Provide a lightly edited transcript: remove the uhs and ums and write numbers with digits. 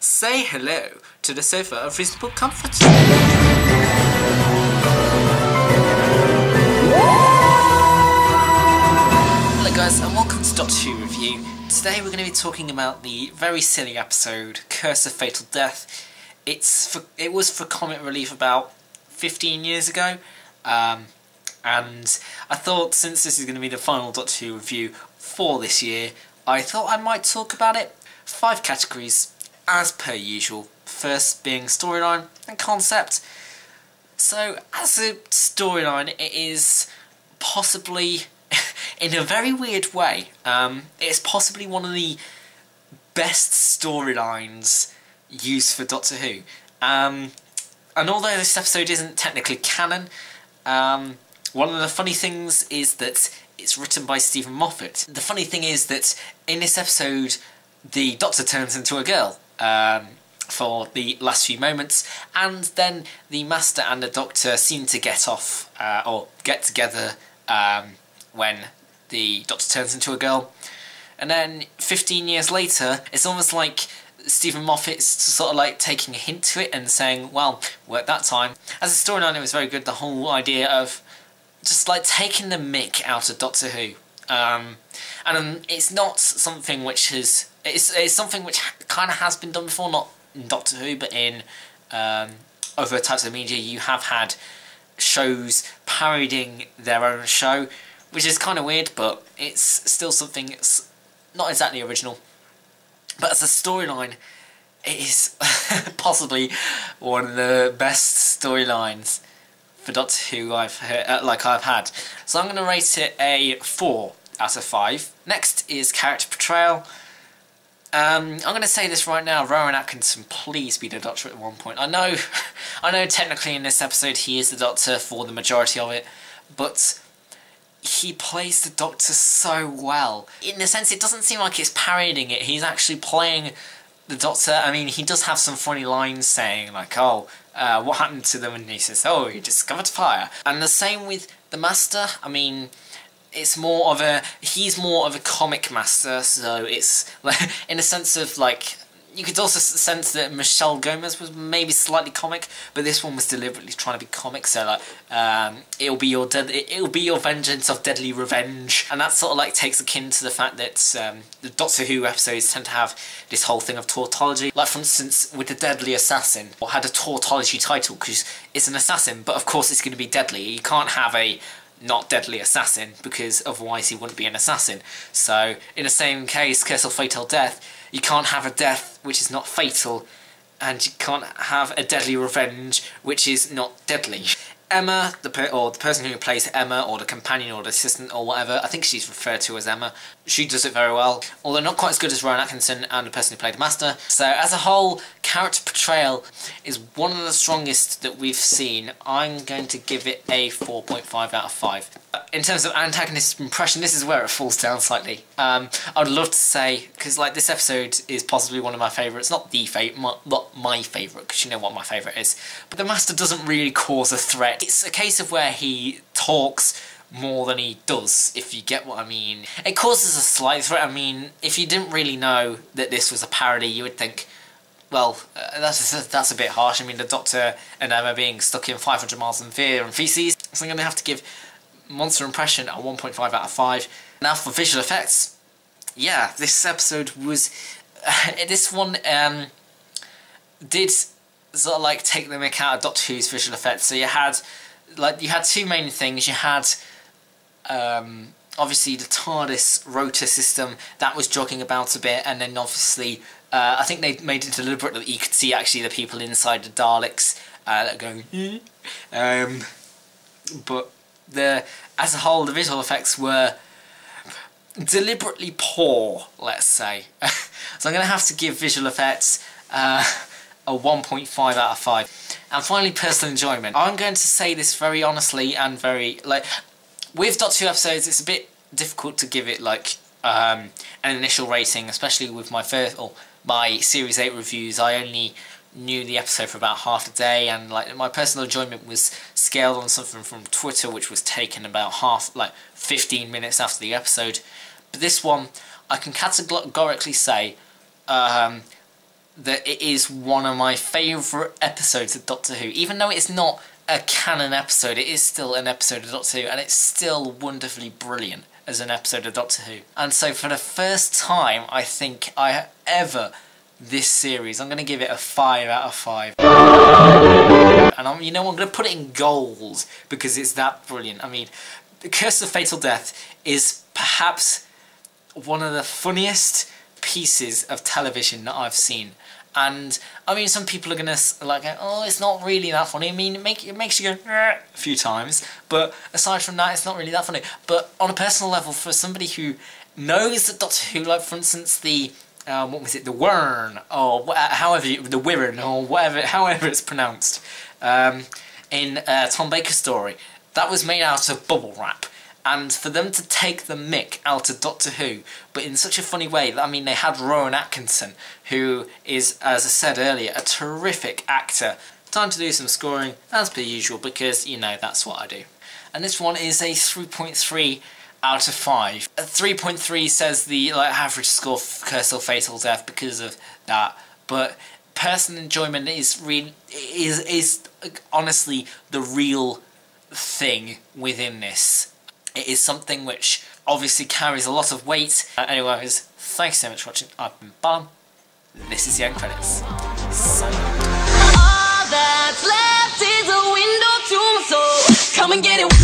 Say hello to the sofa of reasonable comfort. Hello guys, and welcome to Doctor Who Review. Today we're going to be talking about the very silly episode, Curse of Fatal Death. It was for comic relief about 15 years ago, and I thought since this is going to be the final Doctor Who review for this year, I thought I might talk about it. 5 categories, as per usual. First being storyline and concept. So, as a storyline, it is possibly, in a very weird way, it's possibly one of the best storylines used for Doctor Who. And although this episode isn't technically canon, one of the funny things is that it's written by Stephen Moffat. The funny thing is that in this episode, the Doctor turns into a girl for the last few moments, and then the Master and the Doctor seem to get off, or get together when the Doctor turns into a girl. And then 15 years later, it's almost like Stephen Moffat's sort of like taking a hint to it and saying, well, at that time. As a storyline, it was very good, the whole idea of just like taking the mick out of Doctor Who. And it's not something which has... It's something which kind of has been done before, not in Doctor Who, but in other types of media. You have had shows parodying their own show, which is kind of weird, but it's still something that's not exactly original. But as a storyline, it is possibly one of the best storylines for Doctor Who I've had. So I'm going to rate it a 4 out of 5. Next is character portrayal. I'm going to say this right now, Rowan Atkinson, please be the Doctor at one point. I know technically in this episode he is the Doctor for the majority of it, but he plays the Doctor so well. In a sense, it doesn't seem like it's parodying it, he's actually playing the Doctor. I mean, he does have some funny lines saying, like, oh, what happened to them? And he says, oh, he discovered fire. And the same with the Master. I mean, he's more of a comic master, so it's like, in a sense of like, you could also sense that Michelle Gomez was maybe slightly comic, but this one was deliberately trying to be comic. So like, it'll be your vengeance of deadly revenge, and that sort of like takes akin to the fact that the Doctor Who episodes tend to have this whole thing of tautology. Like for instance, with the Deadly Assassin, or had a tautology title because it's an assassin, but of course it's going to be deadly. You can't have a not deadly assassin, because otherwise he wouldn't be an assassin. So in the same case, Curse of Fatal Death, you can't have a death which is not fatal, and you can't have a deadly revenge which is not deadly. Emma, the person who plays Emma, or the companion or the assistant or whatever, I think she's referred to as Emma, she does it very well, although not quite as good as Rowan Atkinson and the person who played the Master. So as a whole, character portrayal is one of the strongest that we've seen. I'm going to give it a 4.5 out of 5. In terms of antagonist impression, this is where it falls down slightly. I'd love to say, because like this episode is possibly one of my favourites, not my favourite, because you know what my favourite is, but the Master doesn't really cause a threat. It's a case of where he talks more than he does, if you get what I mean. It causes a slight threat. I mean, if you didn't really know that this was a parody, you would think, well, that's a bit harsh. I mean, the Doctor and Emma being stuck in 500 miles in fear and feces. So I'm going to have to give Monster Impression a 1.5 out of 5. Now for visual effects, yeah, this episode was... this one did sort of like take the mick out of Doctor Who's visual effects. So you had two main things. You had obviously the TARDIS rotor system that was jogging about a bit, and then obviously I think they made it deliberate that you could see actually the people inside the Daleks that are going but as a whole, the visual effects were deliberately poor, let's say. So I'm going to have to give visual effects a 1.5 out of 5. And finally, personal enjoyment. I'm going to say this very honestly and very, like, with Doctor Who episodes, it's a bit difficult to give it, like, an initial rating, especially with my Series 8 reviews. I only knew the episode for about half a day, and like my personal enjoyment was scaled on something from Twitter, which was taken about 15 minutes after the episode. But this one, I can categorically say that it is one of my favourite episodes of Doctor Who. Even though it's not a canon episode, it is still an episode of Doctor Who, and it's still wonderfully brilliant as an episode of Doctor Who. And so for the first time, I think this series, I'm going to give it a 5 out of 5. And I'm going to put it in gold because it's that brilliant. I mean, The Curse of Fatal Death is perhaps one of the funniest pieces of television that I've seen. And I mean, some people are gonna like, oh, it's not really that funny. I mean, it makes you go a few times, but aside from that, it's not really that funny. But on a personal level, for somebody who knows that Doctor Who, like for instance the what was it, the Wyrn, or the Wirren, or whatever, however it's pronounced, in Tom Baker's story, that was made out of bubble wrap. And for them to take the mick out of Doctor Who, but in such a funny way, I mean, they had Rowan Atkinson, who is, as I said earlier, a terrific actor. Time to do some scoring, as per usual, because, you know, that's what I do. And this one is a 3.3 out of 5. A 3.3 says the average score for Curse or Fatal Death because of that, but personal enjoyment is honestly the real thing within this. It is something which obviously carries a lot of weight. Anyways, thanks so much for watching. I've been Bum. This is the end credits. Sign out. All that's left is a window to my soul. Come and get it.